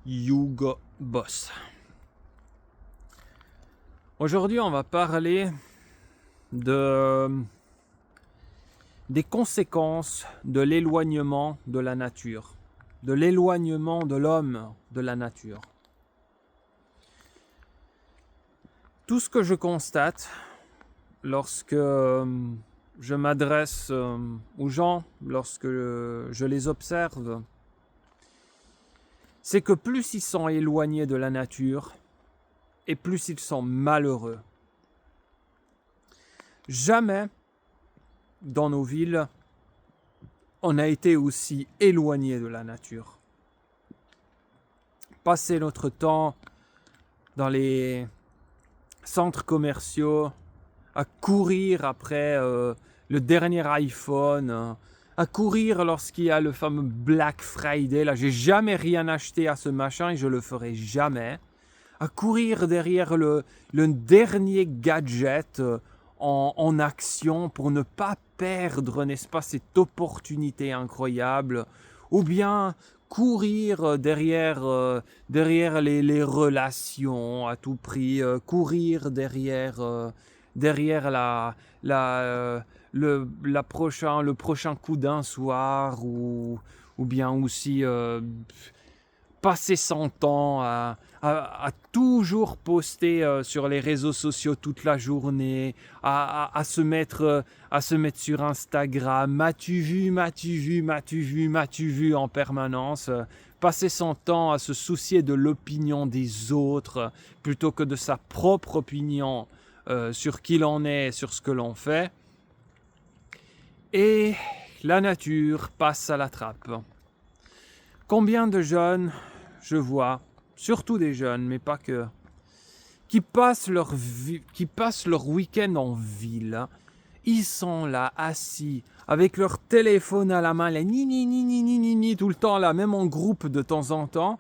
Hugo Boss. Aujourd'hui, on va parler des conséquences de l'éloignement de la nature, de l'éloignement de l'homme de la nature. Tout ce que je constate lorsque je m'adresse aux gens, lorsque je les observe, c'est que plus ils sont éloignés de la nature, et plus ils sont malheureux. Jamais dans nos villes, on a été aussi éloigné de la nature. Passer notre temps dans les centres commerciaux, à courir après le dernier iPhone, à courir lorsqu'il y a le fameux Black Friday. Là, j'ai jamais rien acheté à ce machin et je le ferai jamais. À courir derrière le dernier gadget en action pour ne pas perdre, n'est-ce pas, cette opportunité incroyable, ou bien courir derrière les relations à tout prix, courir derrière le prochain coup d'un soir, ou bien aussi passer son temps à toujours poster sur les réseaux sociaux toute la journée, à se mettre sur Instagram, m'as-tu vu en permanence, passer son temps à se soucier de l'opinion des autres plutôt que de sa propre opinion sur qui l'on est, sur ce que l'on fait. Et la nature passe à la trappe. Combien de jeunes je vois, surtout des jeunes, mais pas que, qui passent leur week-end en ville. Ils sont là, assis, avec leur téléphone à la main, là, ni, tout le temps là, même en groupe de temps en temps.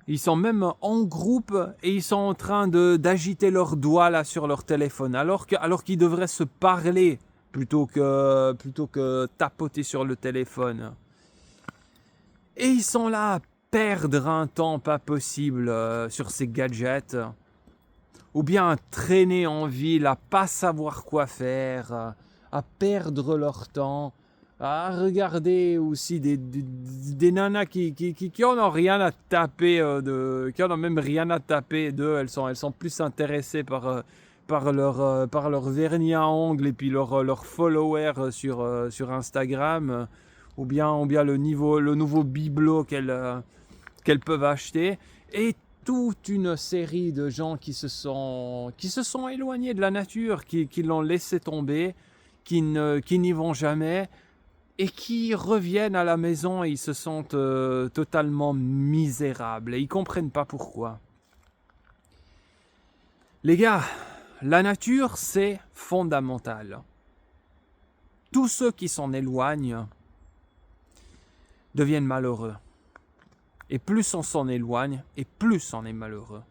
Ils sont même en groupe et ils sont en train d'agiter leurs doigts là sur leur téléphone, alors qu'ils devraient se parler plutôt que tapoter sur le téléphone. Et ils sont là à perdre un temps pas possible sur ces gadgets, ou bien à traîner en ville, à pas savoir quoi faire, à perdre leur temps, à regarder aussi des nanas qui en ont rien à taper, qui en ont même rien à taper d'eux. Elles sont plus intéressées par leur vernis à ongles et puis leur followers sur Instagram, ou bien le nouveau bibelot qu'elles peuvent acheter, et toute une série de gens qui se sont éloignés de la nature, qui l'ont laissé tomber, qui n'y vont jamais, et qui reviennent à la maison et ils se sentent totalement misérables, et ils ne comprennent pas pourquoi. Les gars, la nature, c'est fondamental. Tous ceux qui s'en éloignent deviennent malheureux. Et plus on s'en éloigne, et plus on est malheureux.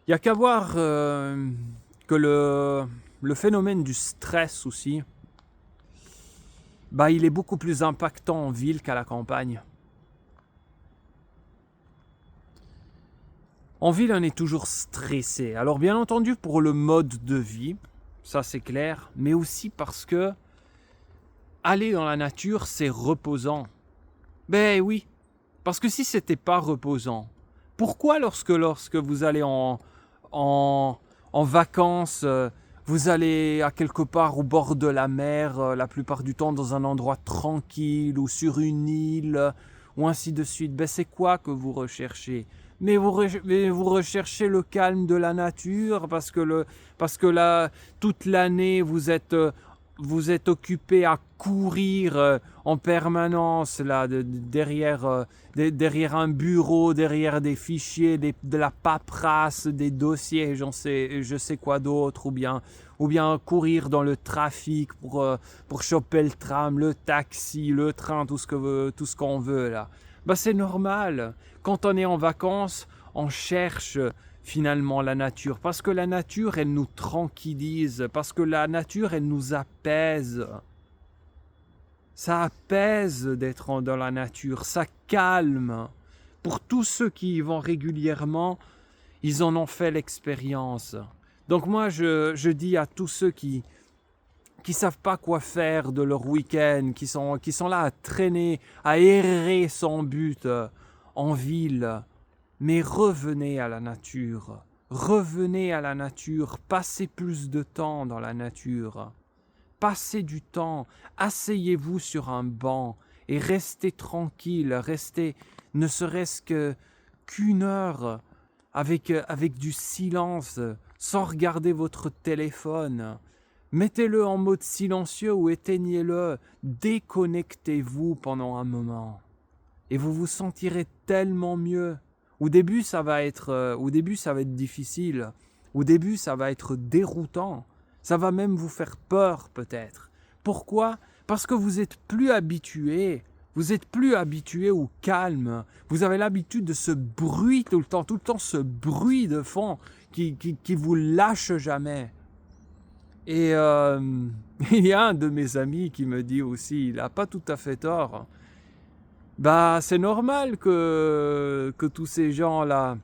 Il n'y a qu'à voir que le phénomène du stress aussi, il est beaucoup plus impactant en ville qu'à la campagne. En ville, on est toujours stressé. Alors bien entendu pour le mode de vie, ça c'est clair, mais aussi parce que aller dans la nature, c'est reposant. Ben oui, parce que si c'était pas reposant, pourquoi lorsque vous allez en vacances, vous allez à quelque part au bord de la mer, la plupart du temps dans un endroit tranquille ou sur une île, ou ainsi de suite. Ben c'est quoi que vous recherchez ? Mais vous recherchez le calme de la nature parce que là, toute l'année, vous êtes occupé à courir en permanence là, derrière un bureau, derrière des fichiers, de la paperasse, des dossiers, je sais quoi d'autre, ou bien courir dans le trafic pour choper le tram, le taxi, le train, tout ce qu'on veut là. C'est normal. Quand on est en vacances, on cherche finalement la nature, parce que la nature, elle nous tranquillise, parce que la nature, elle nous apaise. Ça apaise d'être dans la nature, ça calme. Pour tous ceux qui y vont régulièrement, ils en ont fait l'expérience. Donc moi, je dis à tous ceux qui savent pas quoi faire de leur week-end, qui sont là à traîner, à errer sans but en ville, mais revenez à la nature. Revenez à la nature, passez plus de temps dans la nature. Passez du temps, asseyez-vous sur un banc et restez tranquille, restez ne serait-ce qu'une heure avec du silence, sans regarder votre téléphone. Mettez-le en mode silencieux ou éteignez-le, déconnectez-vous pendant un moment et vous vous sentirez tellement mieux. Au début, ça va être difficile. Au début, ça va être déroutant. Ça va même vous faire peur peut-être. Pourquoi ? Parce que vous êtes plus habitué. Vous êtes plus habitué au calme. Vous avez l'habitude de ce bruit tout le temps ce bruit de fond qui vous lâche jamais. Et il y a un de mes amis qui me dit aussi, il n'a pas tout à fait tort. C'est normal que tous ces gens-là,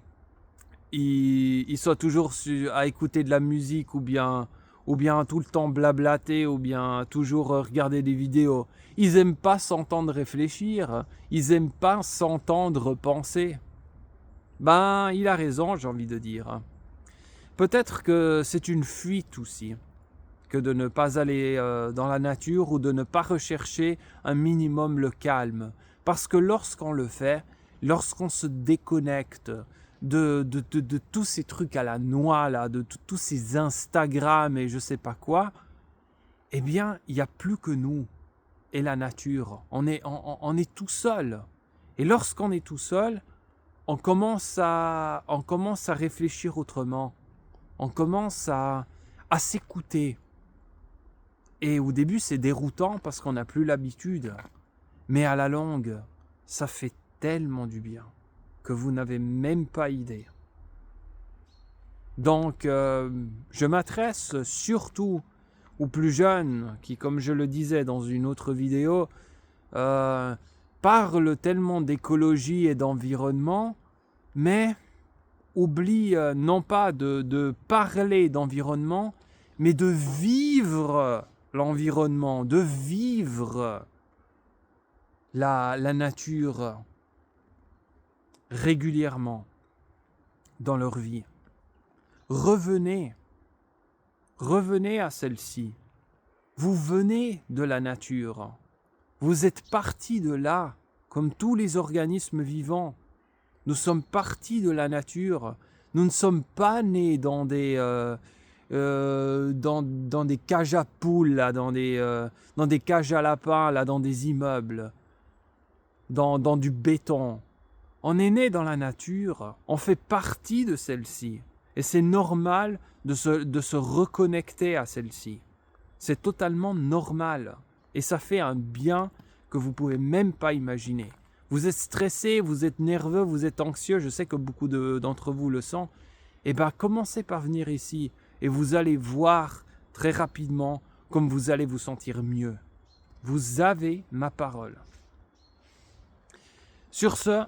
ils soient toujours à écouter de la musique ou bien tout le temps blablater ou bien toujours regarder des vidéos. Ils aiment pas s'entendre réfléchir, ils aiment pas s'entendre penser. Il a raison, j'ai envie de dire. Peut-être que c'est une fuite aussi, que de ne pas aller dans la nature ou de ne pas rechercher un minimum le calme. Parce que lorsqu'on le fait, lorsqu'on se déconnecte de tous ces trucs à la noix, là, de tous ces Instagram et je sais pas quoi, eh bien, il n'y a plus que nous et la nature. On est tout seul. Et lorsqu'on est tout seul, on commence à réfléchir autrement. On commence à s'écouter. Et au début, c'est déroutant parce qu'on n'a plus l'habitude. Mais à la longue, ça fait tellement du bien que vous n'avez même pas idée. Donc, je m'adresse surtout aux plus jeunes qui, comme je le disais dans une autre vidéo, parlent tellement d'écologie et d'environnement, mais oublient non pas de parler d'environnement, mais de vivre l'environnement, de vivre la nature régulièrement dans leur vie. Revenez à celle-ci. Vous venez de la nature. Vous êtes partis de là, comme tous les organismes vivants. Nous sommes partis de la nature. Nous ne sommes pas nés dans des cages à poules, là, dans des cages à lapins, là, dans des immeubles, dans du béton. On est né dans la nature, on fait partie de celle-ci. Et c'est normal de se reconnecter à celle-ci. C'est totalement normal. Et ça fait un bien que vous ne pouvez même pas imaginer. Vous êtes stressé, vous êtes nerveux, vous êtes anxieux, je sais que beaucoup d'entre vous le sont. Eh bien, commencez par venir ici et vous allez voir très rapidement comme vous allez vous sentir mieux. Vous avez ma parole. Sur ce,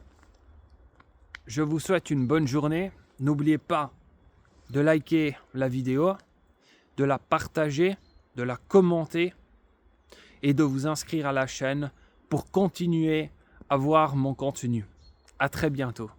je vous souhaite une bonne journée. N'oubliez pas de liker la vidéo, de la partager, de la commenter et de vous inscrire à la chaîne pour continuer à voir mon contenu. À très bientôt.